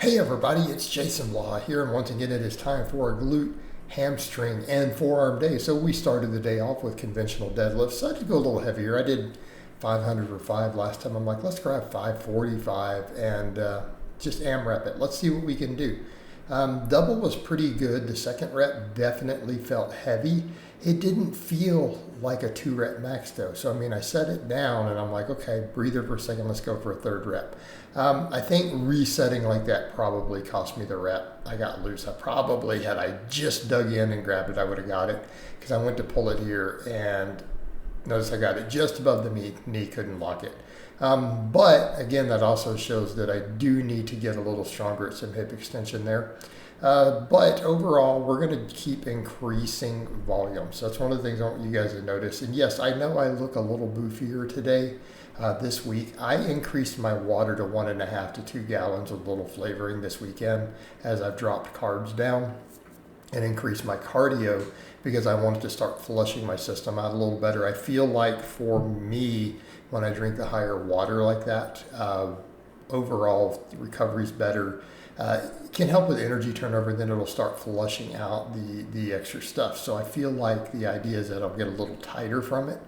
Hey everybody, it's Jason Blaha here, and once again it is time for a glute, hamstring, and forearm day. So we started the day off with conventional deadlifts. So I had to go a little heavier. I did 500 or 5 last time. I'm like, let's grab 545 and just AMRAP it. Let's see what we can do. Double was pretty good. The second rep definitely felt heavy. It didn't feel like a 2 rep max though. So I mean, I set it down and I'm like, okay, breather for a second, let's go for a third rep. I think resetting like that probably cost me the rep. I got loose. Had I just dug in and grabbed it, I would have got it, because I went to pull it here and notice I got it just above the knee, couldn't lock it. But again, that also shows that I do need to get a little stronger at some hip extension there. But overall, we're going to keep increasing volume. So that's one of the things I want you guys to notice. And yes, I know I look a little boofier today. This week, I increased my water to 1.5 to 2 gallons with a little flavoring this weekend as I've dropped carbs down, and increased my cardio because I wanted to start flushing my system out a little better. I feel like for me, when I drink the higher water like that, overall the recovery's better. It can help with energy turnover, and then it'll start flushing out the extra stuff. So I feel like the idea is that I'll get a little tighter from it.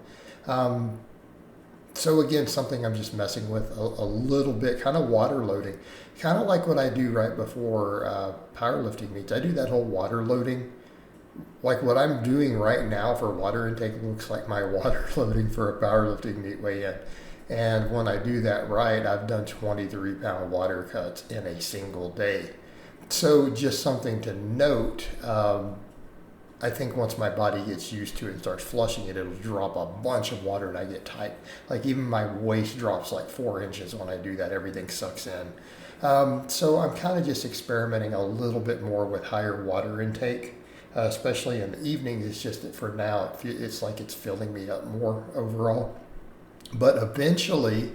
So again, something I'm just messing with a little bit, kind of water loading, kind of like what I do right before powerlifting meets. I do that whole water loading. Like what I'm doing right now for water intake looks like my water loading for a powerlifting meet weigh-in. And when I do that right, I've done 23-pound water cuts in a single day. So just something to note. I think once my body gets used to it and starts flushing it, it'll drop a bunch of water and I get tight. Like even my waist drops like 4 inches when I do that. Everything sucks in. So I'm kind of just experimenting a little bit more with higher water intake, especially in the evenings. It's just that for now, it's like it's filling me up more overall. But eventually,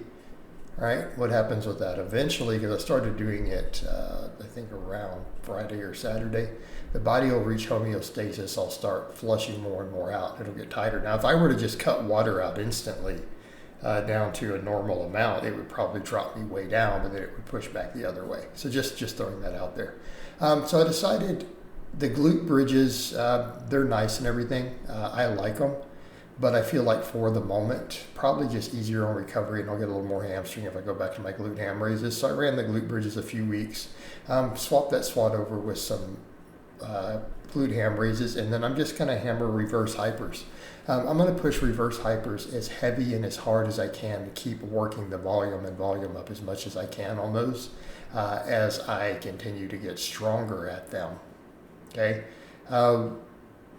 right, what happens with that? Eventually, because I started doing it, I think around Friday or Saturday, the body will reach homeostasis. I'll start flushing more and more out. It'll get tighter. Now, if I were to just cut water out instantly down to a normal amount, it would probably drop me way down, but then it would push back the other way. So just throwing that out there. So I decided the glute bridges, they're nice and everything. I like them. But I feel like for the moment, probably just easier on recovery, and I'll get a little more hamstring if I go back to my glute ham raises. So I ran the glute bridges a few weeks, swapped that squat over with some glute ham raises, and then I'm just going to hammer reverse hypers. I'm going to push reverse hypers as heavy and as hard as I can to keep working the volume up as much as I can on those as I continue to get stronger at them. Okay.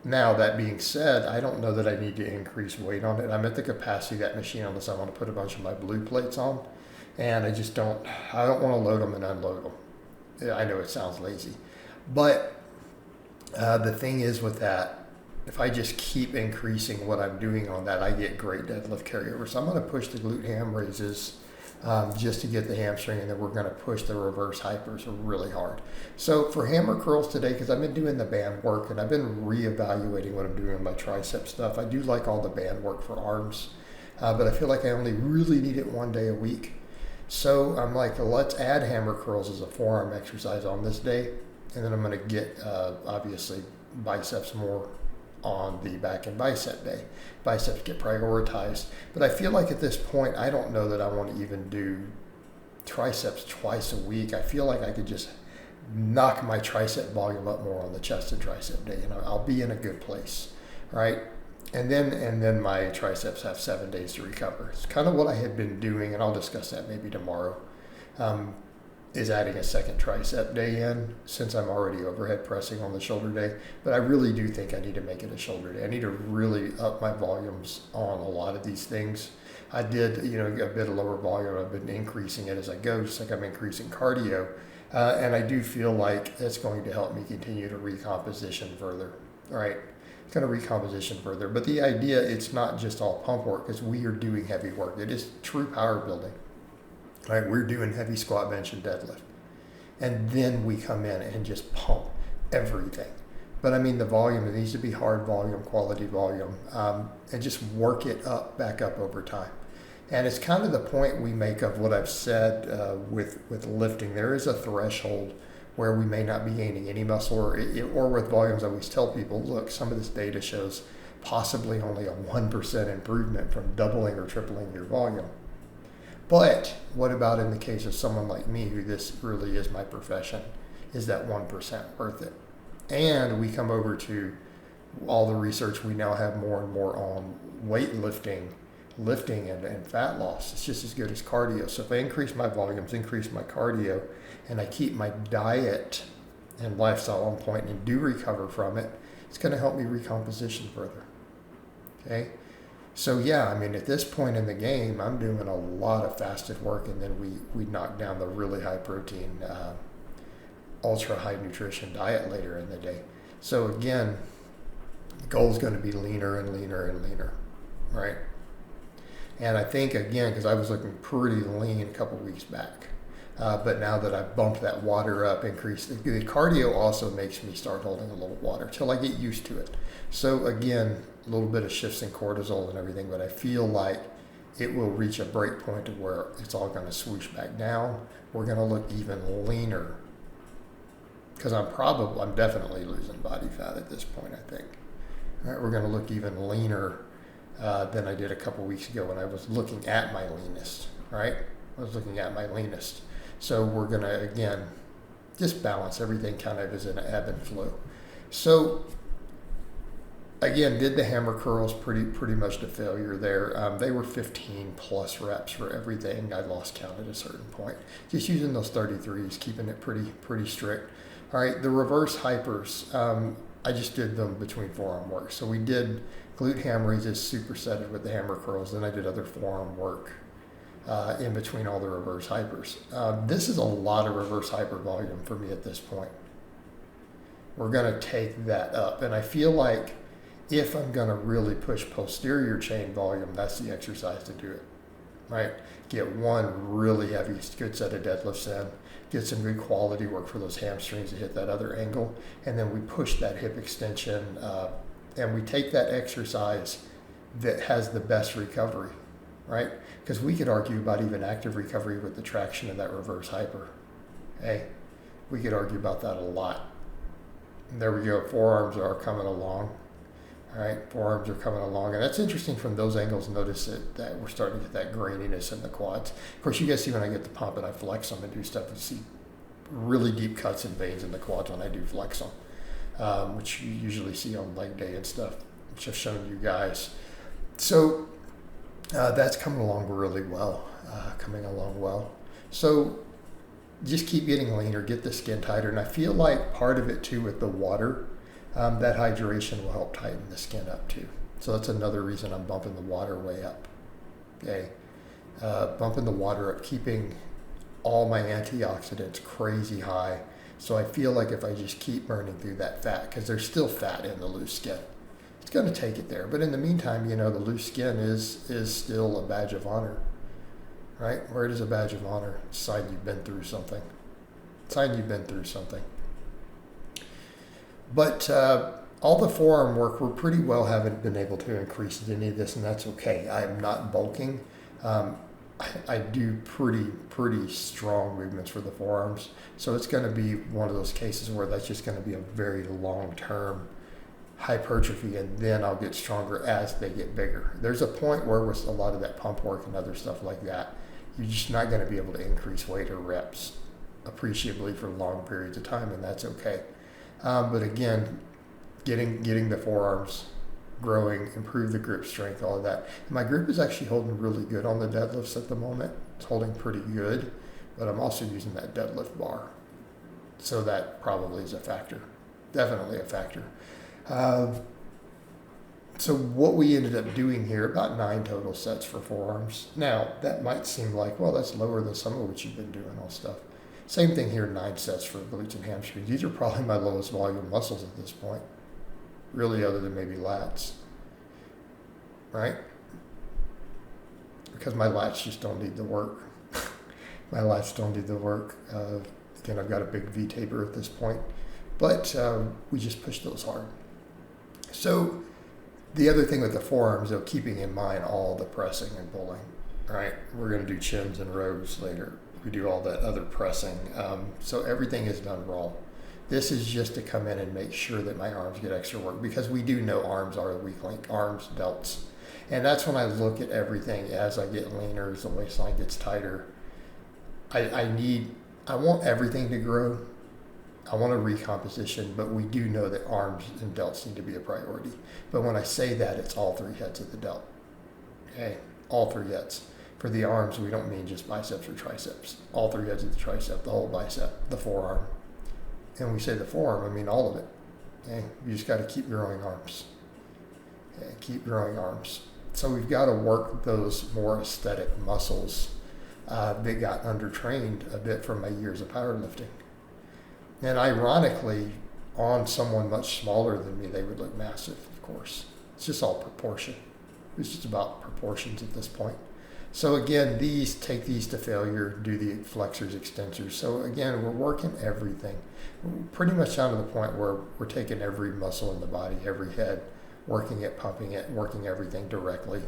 Now, that being said, I don't know that I need to increase weight on it. I'm at the capacity of that machine unless I want to put a bunch of my blue plates on. And I don't want to load them and unload them. I know it sounds lazy. But the thing is with that, if I just keep increasing what I'm doing on that, I get great deadlift carryover. So I'm going to push the glute ham raises just to get the hamstring, and then we're going to push the reverse hypers really hard. So for hammer curls today, because I've been doing the band work and I've been reevaluating what I'm doing with my tricep stuff. I do like all the band work for arms, but I feel like I only really need it 1 day a week. So I'm like, let's add hammer curls as a forearm exercise on this day, and then I'm going to get obviously biceps more on the back and bicep day. Biceps get prioritized. But I feel like at this point, I don't know that I want to even do triceps twice a week. I feel like I could just knock my tricep volume up more on the chest and tricep day, and I'll be in a good place, right? And then my triceps have 7 days to recover. It's kind of what I had been doing, and I'll discuss that maybe tomorrow. Is adding a second tricep day in, since I'm already overhead pressing on the shoulder day. But I really do think I need to make it a shoulder day. I need to really up my volumes on a lot of these things. I did, a bit of lower volume. I've been increasing it as I go, just like I'm increasing cardio. And I do feel like that's going to help me continue to recomposition further, right? It's going to recomposition further. But the idea, it's not just all pump work, because we are doing heavy work. It is true power building. Right, we're doing heavy squat, bench, and deadlift. And then we come in and just pump everything. But I mean, the volume, it needs to be hard volume, quality volume, and just work it back up over time. And it's kind of the point we make of what I've said with lifting. There is a threshold where we may not be gaining any muscle, or with volumes. I always tell people, look, some of this data shows possibly only a 1% improvement from doubling or tripling your volume. But what about in the case of someone like me, who this really is my profession? Is that 1% worth it? And we come over to all the research we now have more and more on weightlifting, lifting and fat loss. It's just as good as cardio. So if I increase my volumes, increase my cardio, and I keep my diet and lifestyle on point and do recover from it, it's going to help me recomposition further. Okay? So yeah, I mean, at this point in the game, I'm doing a lot of fasted work, and then we knock down the really high protein, ultra high nutrition diet later in the day. So again, the goal is going to be leaner and leaner and leaner, right? And I think, again, because I was looking pretty lean a couple weeks back, but now that I've bumped that water up, increased the cardio also makes me start holding a little water till I get used to it. So again, a little bit of shifts in cortisol and everything, but I feel like it will reach a break point to where it's all going to swoosh back down. We're going to look even leaner, because I'm definitely losing body fat at this point, I think. All right, we're going to look even leaner than I did a couple weeks ago when I was looking at my leanest, right? I was looking at my leanest. So we're going to, again, just balance everything kind of as an ebb and flow. So again, did the hammer curls pretty much to failure there. They were 15 plus reps for everything. I lost count at a certain point. Just using those 33s, keeping it pretty strict. All right, the reverse hypers, I just did them between forearm work. So we did glute ham raises supersetted with the hammer curls. Then I did other forearm work in between all the reverse hypers. This is a lot of reverse hyper volume for me at this point. We're going to take that up. And I feel like if I'm going to really push posterior chain volume, that's the exercise to do it, right? Get one really heavy, good set of deadlifts in, get some good quality work for those hamstrings to hit that other angle, and then we push that hip extension, and we take that exercise that has the best recovery, right? Because we could argue about even active recovery with the traction of that reverse hyper. Hey, we could argue about that a lot. And there we go, forearms are coming along. All right, forearms are coming along, and that's interesting from those angles. Notice that we're starting to get that graininess in the quads. Of course, you guys see when I get the pump and I flex them and do stuff, you see really deep cuts and veins in the quads when I do flex them, which you usually see on leg day and stuff, which I've shown you guys. So that's coming along really well, So just keep getting leaner, get the skin tighter, and I feel like part of it too with the water, that hydration will help tighten the skin up too. So that's another reason I'm bumping the water way up. Okay, bumping the water up, keeping all my antioxidants crazy high. So I feel like if I just keep burning through that fat, because there's still fat in the loose skin, it's going to take it there. But in the meantime, the loose skin is still a badge of honor, right? Where it is a badge of honor, it's a sign you've been through something. But all the forearm work, we're pretty well haven't been able to increase any of this, and that's okay. I'm not bulking. I do pretty strong movements for the forearms. So it's going to be one of those cases where that's just going to be a very long-term hypertrophy, and then I'll get stronger as they get bigger. There's a point where with a lot of that pump work and other stuff like that, you're just not going to be able to increase weight or reps appreciably for long periods of time, and that's okay. But again, getting the forearms growing, improve the grip strength, all of that. My grip is actually holding really good on the deadlifts at the moment. It's holding pretty good, but I'm also using that deadlift bar. So that probably is a factor, definitely a factor. So what we ended up doing here, about 9 total sets for forearms. Now, that might seem like, well, that's lower than some of what you've been doing, all stuff. Same thing here, 9 sets for glutes and hamstrings. These are probably my lowest volume muscles at this point, really, other than maybe lats, right? Because my lats just don't need the work. Again, I've got a big V taper at this point, but we just push those hard. So the other thing with the forearms, though, keeping in mind all the pressing and pulling, right? We're going to do chins and rows later. We do all that other pressing. So everything is done raw. This is just to come in and make sure that my arms get extra work, because we do know arms are the weak link, arms, delts. And that's when I look at everything as I get leaner, as the waistline gets tighter. I want everything to grow. I want a recomposition, but we do know that arms and delts need to be a priority. But when I say that, it's all three heads of the delt. Okay, all three heads. For the arms, we don't mean just biceps or triceps. All three heads of the tricep, the whole bicep, the forearm. And we say the forearm, I mean all of it. Okay, you just got to keep growing arms. Okay, keep growing arms. So we've got to work those more aesthetic muscles that got undertrained a bit from my years of powerlifting. And ironically, on someone much smaller than me, they would look massive, of course. It's just all proportion. It's just about proportions at this point. So again, take these to failure, do the flexors, extensors. So again, we're working everything. We're pretty much down to the point where we're taking every muscle in the body, every head, working it, pumping it, working everything directly.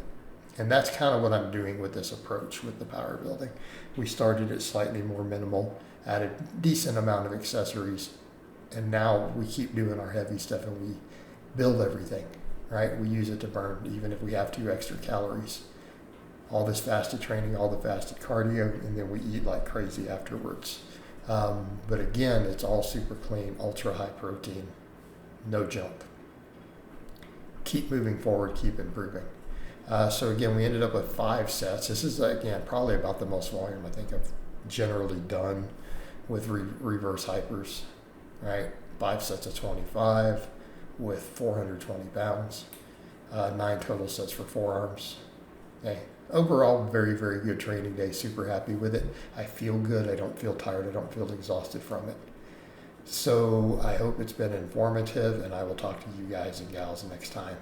And that's kind of what I'm doing with this approach with the power building. We started it slightly more minimal, added a decent amount of accessories, and now we keep doing our heavy stuff and we build everything, right? We use it to burn, even if we have 2 extra calories. All this fasted training, all the fasted cardio, and then we eat like crazy afterwards. But again, it's all super clean, ultra high protein, no junk. Keep moving forward, keep improving. So again, we ended up with 5 sets. This is, again, probably about the most volume I think I've generally done with reverse hypers, right? 5 sets of 25 with 420 pounds, 9 total sets for forearms. Okay. Overall, very, very good training day. Super happy with it. I feel good. I don't feel tired. I don't feel exhausted from it. So I hope it's been informative, and I will talk to you guys and gals next time.